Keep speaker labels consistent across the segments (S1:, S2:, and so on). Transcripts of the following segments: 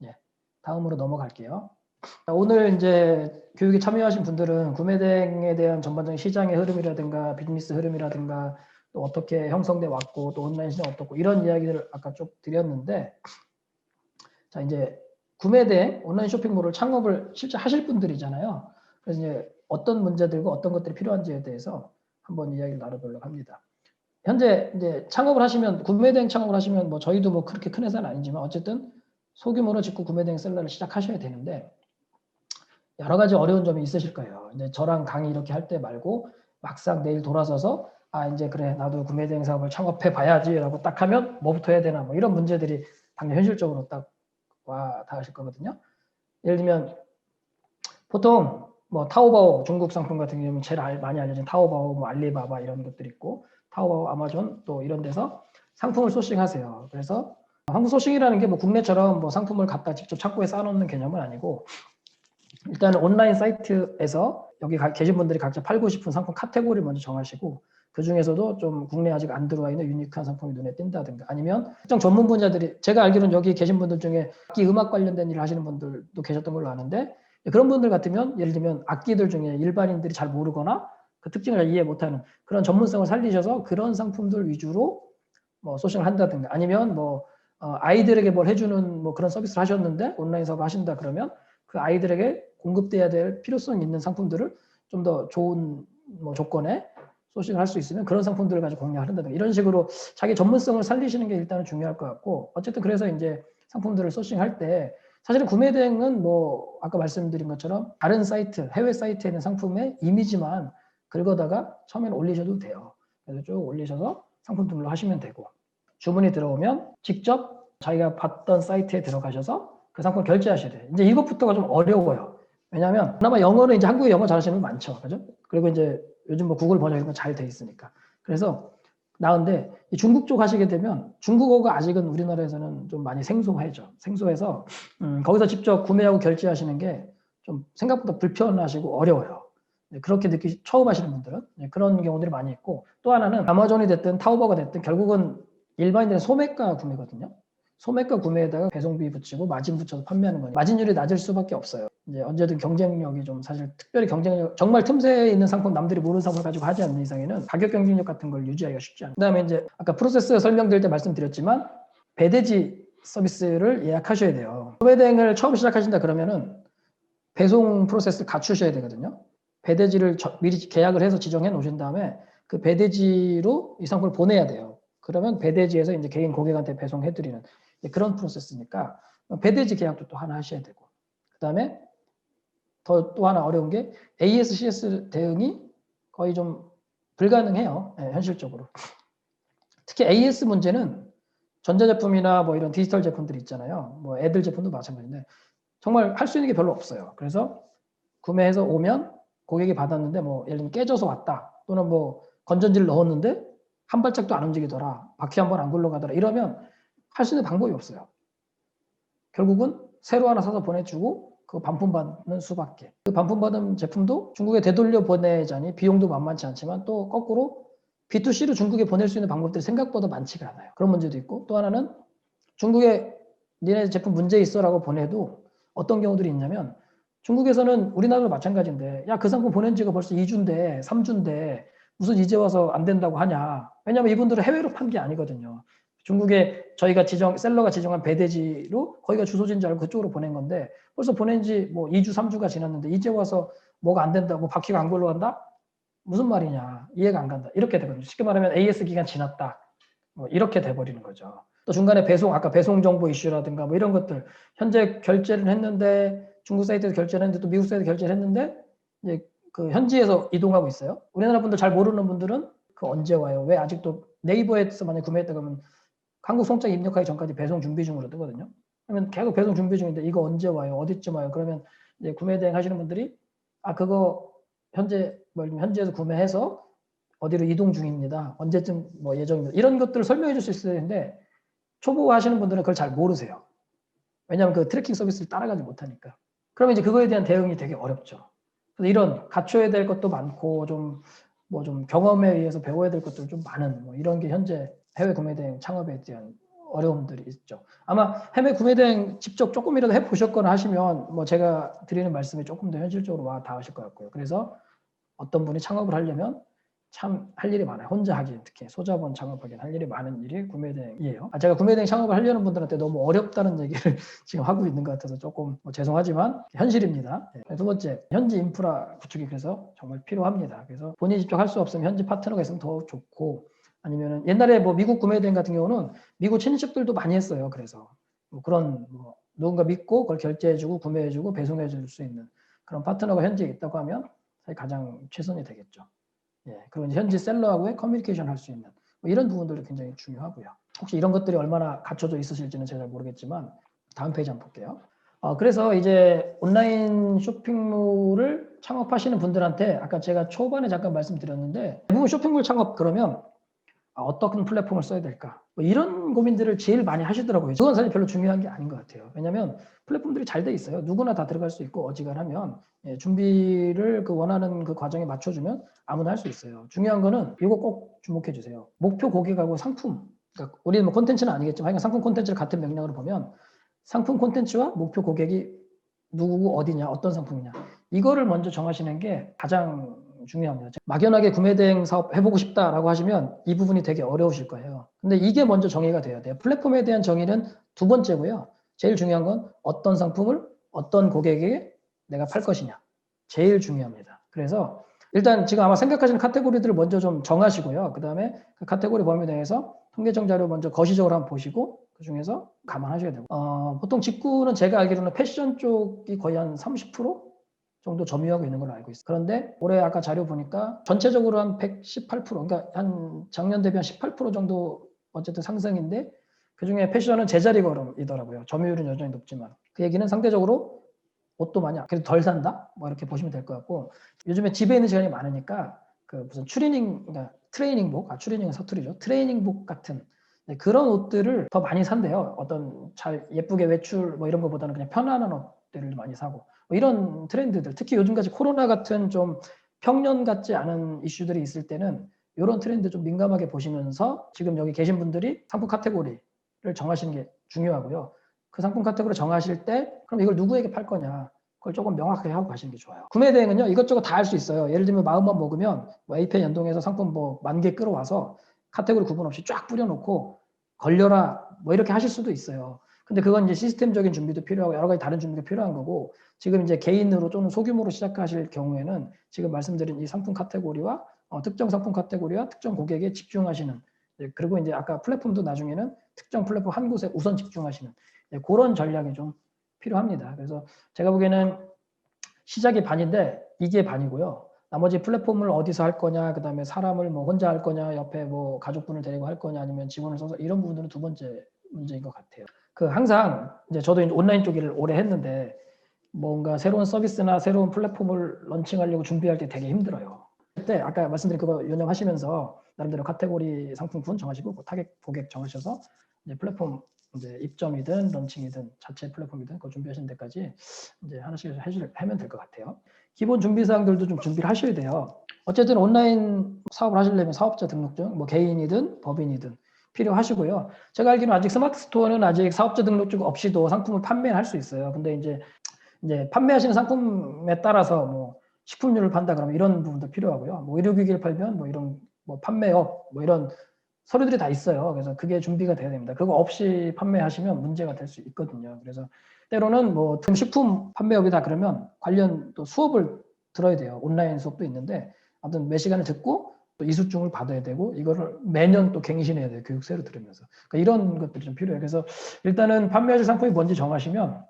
S1: 예, 다음으로 넘어갈게요. 오늘 이제 교육에 참여하신 분들은 구매대행에 대한 전반적인 시장의 흐름이라든가 비즈니스 흐름이라든가 또 어떻게 형성돼 왔고 또 온라인 시장 어떻고 이런 이야기들을 아까 쭉 드렸는데, 자 이제 구매대행 온라인 쇼핑몰을 창업을 실제 하실 분들이잖아요. 그래서 이제 어떤 문제들과 어떤 것들이 필요한지에 대해서 한번 이야기를 나눠보려고 합니다. 현재 이제 창업을 하시면, 구매대행 창업을 하시면 뭐 저희도 뭐 그렇게 큰 회사는 아니지만 어쨌든 소규모로 직구 구매대행 셀러를 시작하셔야 되는데 여러 가지 어려운 점이 있으실 거예요. 이제 저랑 강의 이렇게 할 때 말고 막상 내일 돌아서서 아 이제 그래 나도 구매대행 사업을 창업해 봐야지라고 딱 하면 뭐부터 해야 되나 뭐 이런 문제들이 당연히 현실적으로 딱 와 닿으실 거거든요. 예를 들면 보통 뭐 타오바오 중국 상품 같은 경우는 제일 많이 알려진 타오바오, 뭐 알리바바 이런 것들이 있고 타오바오, 아마존 또 이런 데서 상품을 소싱하세요. 그래서 한국 소싱이라는 게 뭐 국내처럼 뭐 상품을 갖다 직접 창고에 쌓아놓는 개념은 아니고 일단은 온라인 사이트에서 여기 계신 분들이 각자 팔고 싶은 상품 카테고리를 먼저 정하시고 그 중에서도 좀 국내에 아직 안 들어와 있는 유니크한 상품이 눈에 띈다든가 아니면 특정 전문 분야들이, 제가 알기로는 여기 계신 분들 중에 악기 음악 관련된 일을 하시는 분들도 계셨던 걸로 아는데 그런 분들 같으면 예를 들면 악기들 중에 일반인들이 잘 모르거나 그 특징을 잘 이해 못하는 그런 전문성을 살리셔서 그런 상품들 위주로 뭐 소싱을 한다든가 아니면 뭐 아이들에게 뭘 해주는 뭐 그런 서비스를 하셨는데 온라인 사업을 하신다 그러면 그 아이들에게 공급돼야 될 필요성 있는 상품들을 좀 더 좋은 뭐 조건에 소싱을 할 수 있으면 그런 상품들을 가지고 공략한다든가 이런 식으로 자기 전문성을 살리시는 게 일단은 중요할 것 같고, 어쨌든 그래서 이제 상품들을 소싱할 때 사실은 구매대행은 뭐 아까 말씀드린 것처럼 다른 사이트, 해외 사이트에 있는 상품의 이미지만 긁어다가 처음에는 올리셔도 돼요. 그래서 쭉 올리셔서 상품 등록을 하시면 되고 주문이 들어오면 직접 자기가 봤던 사이트에 들어가셔서 그 상품 결제하셔야 돼요. 이제 이것부터가 좀 어려워요. 왜냐하면 그나마 영어는 이제 한국에 영어 잘하시는 분 많죠. 그죠? 그리고 이제 요즘 뭐 구글 번역 이런 거 잘 돼 있으니까. 그래서 나은데 중국 쪽 하시게 되면 중국어가 아직은 우리나라에서는 좀 많이 생소하죠. 생소해서 거기서 직접 구매하고 결제하시는 게 좀 생각보다 불편하시고 어려워요. 그렇게 처음 하시는 분들은 그런 경우들이 많이 있고, 또 하나는 아마존이 됐든 타오바오가 됐든 결국은 일반인들은 소매가 구매거든요. 소매가 구매에다가 배송비 붙이고 마진 붙여서 판매하는 거니까 마진율이 낮을 수밖에 없어요. 이제 언제든 경쟁력이 좀, 사실 특별히 경쟁력, 정말 틈새에 있는 상품, 남들이 모르는 상품을 가지고 하지 않는 이상에는 가격 경쟁력 같은 걸 유지하기가 쉽지 않아요. 그다음에 이제 아까 프로세스 설명드릴 때 말씀드렸지만 배대지 서비스를 예약하셔야 돼요. 소매대행을 처음 시작하신다 그러면은 배송 프로세스를 갖추셔야 되거든요. 배대지를 미리 계약을 해서 지정해 놓으신 다음에 그 배대지로 이 상품을 보내야 돼요. 그러면 배대지에서 이제 개인 고객한테 배송해드리는 그런 프로세스니까 배대지 계약도 또 하나 하셔야 되고, 그 다음에 또 하나 어려운 게 AS/CS 대응이 거의 좀 불가능해요. 네, 현실적으로. 특히 AS 문제는 전자제품이나 뭐 이런 디지털 제품들 있잖아요. 뭐 애들 제품도 마찬가지인데 정말 할 수 있는 게 별로 없어요. 그래서 구매해서 오면 고객이 받았는데 뭐 예를 들면 깨져서 왔다, 또는 뭐 건전지를 넣었는데 한 발짝도 안 움직이더라, 바퀴 한 번 안 굴러가더라, 이러면 할 수 있는 방법이 없어요. 결국은 새로 하나 사서 보내주고 그 반품받는 수밖에. 그 반품받은 제품도 중국에 되돌려 보내자니 비용도 만만치 않지만 또 거꾸로 B2C로 중국에 보낼 수 있는 방법들이 생각보다 많지가 않아요. 그런 문제도 있고, 또 하나는 중국에 니네 제품 문제 있어라고 보내도 어떤 경우들이 있냐면 중국에서는 우리나라도 마찬가지인데 야 그 상품 보낸 지가 벌써 2주인데 3주인데 무슨 이제 와서 안 된다고 하냐. 왜냐하면 이분들은 해외로 판 게 아니거든요. 중국에 저희가 셀러가 지정한 배대지로 거기가 주소지인 줄 알고 그쪽으로 보낸 건데 벌써 보낸 지 뭐 2주 3주가 지났는데 이제 와서 뭐가 안 된다고, 바퀴가 안 굴러간다? 무슨 말이냐, 이해가 안 간다, 이렇게 되거든요. 쉽게 말하면 AS 기간 지났다 뭐 이렇게 돼버리는 거죠. 또 중간에 배송, 아까 배송 정보 이슈라든가 뭐 이런 것들, 현재 결제를 했는데 중국 사이트에서 결제를 했는데 또 미국 사이트에서 결제를 했는데 이제 그 현지에서 이동하고 있어요. 우리나라 분들 잘 모르는 분들은 그 언제 와요? 왜 아직도 네이버에서 만약 구매했다 그러면 한국 송장 입력하기 전까지 배송 준비 중으로 뜨거든요. 그러면 계속 배송 준비 중인데 이거 언제 와요? 어디쯤 와요? 그러면 이제 구매 대행 하시는 분들이 아 그거 현지에서 구매해서 어디로 이동 중입니다. 언제쯤 뭐 예정입니다. 이런 것들을 설명해 줄 수 있어야 되는데 초보 하시는 분들은 그걸 잘 모르세요. 왜냐하면 그 트래킹 서비스를 따라가지 못하니까. 그러면 이제 그거에 대한 대응이 되게 어렵죠. 그래서 이런 갖춰야 될 것도 많고 좀 뭐 좀 경험에 의해서 배워야 될 것들 좀 많은 뭐 이런 게 현재 해외 구매대행 창업에 대한 어려움들이 있죠. 아마 해외 구매대행 직접 조금이라도 해보셨거나 하시면 뭐 제가 드리는 말씀이 조금 더 현실적으로 와 닿으실 것 같고요. 그래서 어떤 분이 창업을 하려면 참 할 일이 많아요. 혼자 하기엔, 특히 소자본 창업하기엔 할 일이 많은 일이 구매대행이에요. 제가 구매대행 창업을 하려는 분들한테 너무 어렵다는 얘기를 지금 하고 있는 것 같아서 조금 뭐 죄송하지만 현실입니다. 두 번째, 현지 인프라 구축이 그래서 정말 필요합니다. 그래서 본인이 직접 할 수 없으면 현지 파트너가 있으면 더 좋고, 아니면은 옛날에 뭐 미국 구매대행 같은 경우는 미국 친인척들도 많이 했어요. 그래서 뭐 그런 뭐 누군가 믿고 그걸 결제해주고 구매해주고 배송해줄 수 있는 그런 파트너가 현지에 있다고 하면 사실 가장 최선이 되겠죠. 예, 그리고 현지 셀러하고의 커뮤니케이션 할 수 있는 뭐 이런 부분들도 굉장히 중요하고요. 혹시 이런 것들이 얼마나 갖춰져 있으실지는 제가 잘 모르겠지만 다음 페이지 한번 볼게요. 그래서 이제 온라인 쇼핑몰을 창업하시는 분들한테 아까 제가 초반에 잠깐 말씀드렸는데 대부분 쇼핑몰 창업 그러면 어떤 플랫폼을 써야 될까? 뭐 이런 고민들을 제일 많이 하시더라고요. 그건 사실 별로 중요한 게 아닌 것 같아요. 왜냐하면 플랫폼들이 잘 돼 있어요. 누구나 다 들어갈 수 있고 어지간하면 준비를 그 원하는 그 과정에 맞춰주면 아무나 할 수 있어요. 중요한 거는 이거 꼭 주목해 주세요. 목표 고객하고 상품, 그러니까 우리는 뭐 콘텐츠는 아니겠지만 하여간 상품 콘텐츠를 같은 맥락으로 보면 상품 콘텐츠와 목표 고객이 누구고 어디냐, 어떤 상품이냐 이거를 먼저 정하시는 게 가장 중요합니다. 막연하게 구매대행 사업 해보고 싶다라고 하시면 이 부분이 되게 어려우실 거예요. 근데 이게 먼저 정의가 돼야 돼요. 플랫폼에 대한 정의는 두 번째고요. 제일 중요한 건 어떤 상품을 어떤 고객에게 내가 팔 것이냐. 제일 중요합니다. 그래서 일단 지금 아마 생각하시는 카테고리들을 먼저 좀 정하시고요. 그 다음에 그 카테고리 범위 내에서 통계청 자료 먼저 거시적으로 한번 보시고 그 중에서 감안하셔야 되고 보통 직구는 제가 알기로는 패션 쪽이 거의 한 30% 정도 점유하고 있는 걸로 알고 있어요. 그런데 올해 아까 자료 보니까 전체적으로 한 118%, 그러니까 한 작년 대비 한 18% 정도 어쨌든 상승인데 그중에 패션은 제자리 걸음이더라고요. 점유율은 여전히 높지만 그 얘기는 상대적으로 옷도 많이 그래도 덜 산다? 뭐 이렇게 보시면 될 것 같고 요즘에 집에 있는 시간이 많으니까 그 무슨 그러니까 트레이닝복, 트레이닝은 사투리죠. 트레이닝복 같은 그런 옷들을 더 많이 산대요. 어떤 잘 예쁘게 외출 뭐 이런 것보다는 그냥 편안한 옷들을 많이 사고 뭐 이런 트렌드들 특히 요즘같이 코로나 같은 좀 평년 같지 않은 이슈들이 있을 때는 이런 트렌드 좀 민감하게 보시면서 지금 여기 계신 분들이 상품 카테고리를 정하시는 게 중요하고요. 그 상품 카테고리 정하실 때 그럼 이걸 누구에게 팔 거냐 그걸 조금 명확하게 하고 가시는 게 좋아요. 구매 대행은요 이것저것 다 할 수 있어요. 예를 들면 마음만 먹으면 뭐 에이펜 연동해서 상품 뭐 10,000개 끌어와서 카테고리 구분 없이 쫙 뿌려놓고 걸려라 뭐 이렇게 하실 수도 있어요. 근데 그건 이제 시스템적인 준비도 필요하고 여러 가지 다른 준비가 필요한 거고 지금 이제 개인으로 또는 소규모로 시작하실 경우에는 지금 말씀드린 이 상품 카테고리와 특정 상품 카테고리와 특정 고객에 집중하시는 그리고 이제 아까 플랫폼도 나중에는 특정 플랫폼 한 곳에 우선 집중하시는 그런 전략이 좀 필요합니다. 그래서 제가 보기에는 시작이 반인데 이게 반이고요. 나머지 플랫폼을 어디서 할 거냐, 그 다음에 사람을 뭐 혼자 할 거냐, 옆에 뭐 가족분을 데리고 할 거냐, 아니면 직원을 써서 이런 부분들은 두 번째 문제인 것 같아요. 그 항상 이제 저도 이제 온라인 쪽 일을 오래 했는데 뭔가 새로운 서비스나 새로운 플랫폼을 런칭하려고 준비할 때 되게 힘들어요. 그때 아까 말씀드린 그거 운영하시면서 나름대로 카테고리 상품군 정하시고 타겟 고객 정하셔서 이제 플랫폼 이제 입점이든 런칭이든 자체 플랫폼이든 그거 준비하시는 데까지 이제 하나씩 하면 될 것 같아요. 기본 준비 사항들도 좀 준비를 하셔야 돼요. 어쨌든 온라인 사업을 하시려면 사업자 등록증, 뭐 개인이든 법인이든 필요하시고요. 제가 알기로는 아직 스마트 스토어는 아직 사업자 등록증 없이도 상품을 판매할 수 있어요. 근데 이제 판매하시는 상품에 따라서 뭐 식품류를 판다 그러면 이런 부분도 필요하고요. 뭐 의료기기를 팔면 뭐 이런 뭐 판매업 뭐 이런 서류들이 다 있어요. 그래서 그게 준비가 돼야 됩니다. 그거 없이 판매하시면 문제가 될 수 있거든요. 그래서 때로는 뭐 식품 판매업이다 그러면 관련 또 수업을 들어야 돼요. 온라인 수업도 있는데 아무튼 몇 시간을 듣고 또 이수증을 받아야 되고 이거를 매년 또 갱신해야 돼요. 교육세를 들으면서. 그러니까 이런 것들이 좀 필요해요. 그래서 일단은 판매하실 상품이 뭔지 정하시면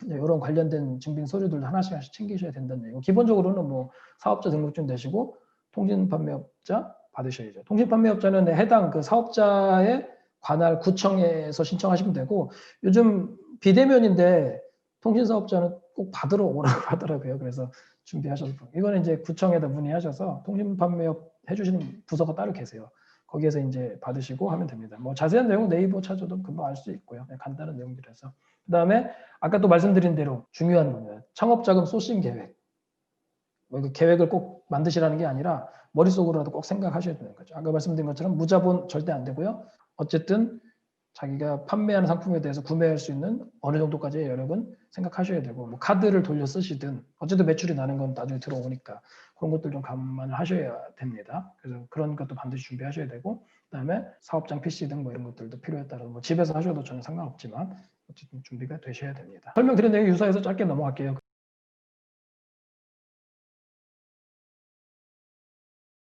S1: 이런 관련된 증빙 서류들도 하나씩 챙기셔야 된다는 얘기고 기본적으로는 뭐 사업자 등록증 내시고 통신판매업자 받으셔야죠. 통신판매업자는 해당 그 사업자의 관할 구청에서 신청하시면 되고 요즘 비대면인데 통신사업자는 꼭 받으러 오라고 하더라고요. 그래서 준비하셔서 이거는 이제 구청에다 문의하셔서 통신판매업 해주시는 부서가 따로 계세요. 거기에서 이제 받으시고 하면 됩니다. 뭐 자세한 내용은 네이버 찾아도 금방 알 수 있고요. 간단한 내용들에서. 그 다음에 아까 또 말씀드린 대로 중요한 겁니다. 창업자금 소싱 계획. 뭐 이거 계획을 꼭 만드시라는 게 아니라 머릿속으로라도 꼭 생각하셔야 되는 거죠. 아까 말씀드린 것처럼 무자본 절대 안 되고요. 어쨌든 자기가 판매하는 상품에 대해서 구매할 수 있는 어느 정도까지의 여력은 생각하셔야 되고, 뭐 카드를 돌려 쓰시든 어쨌든 매출이 나는 건 나중에 들어오니까 그런 것들 좀 감안을 하셔야 됩니다. 그래서 그런 것도 반드시 준비하셔야 되고, 그다음에 사업장 PC 등 뭐 이런 것들도 필요에 따라서 뭐 집에서 하셔도 전혀 상관없지만 어쨌든 준비가 되셔야 됩니다. 설명드린 내용이 유사해서 짧게 넘어갈게요.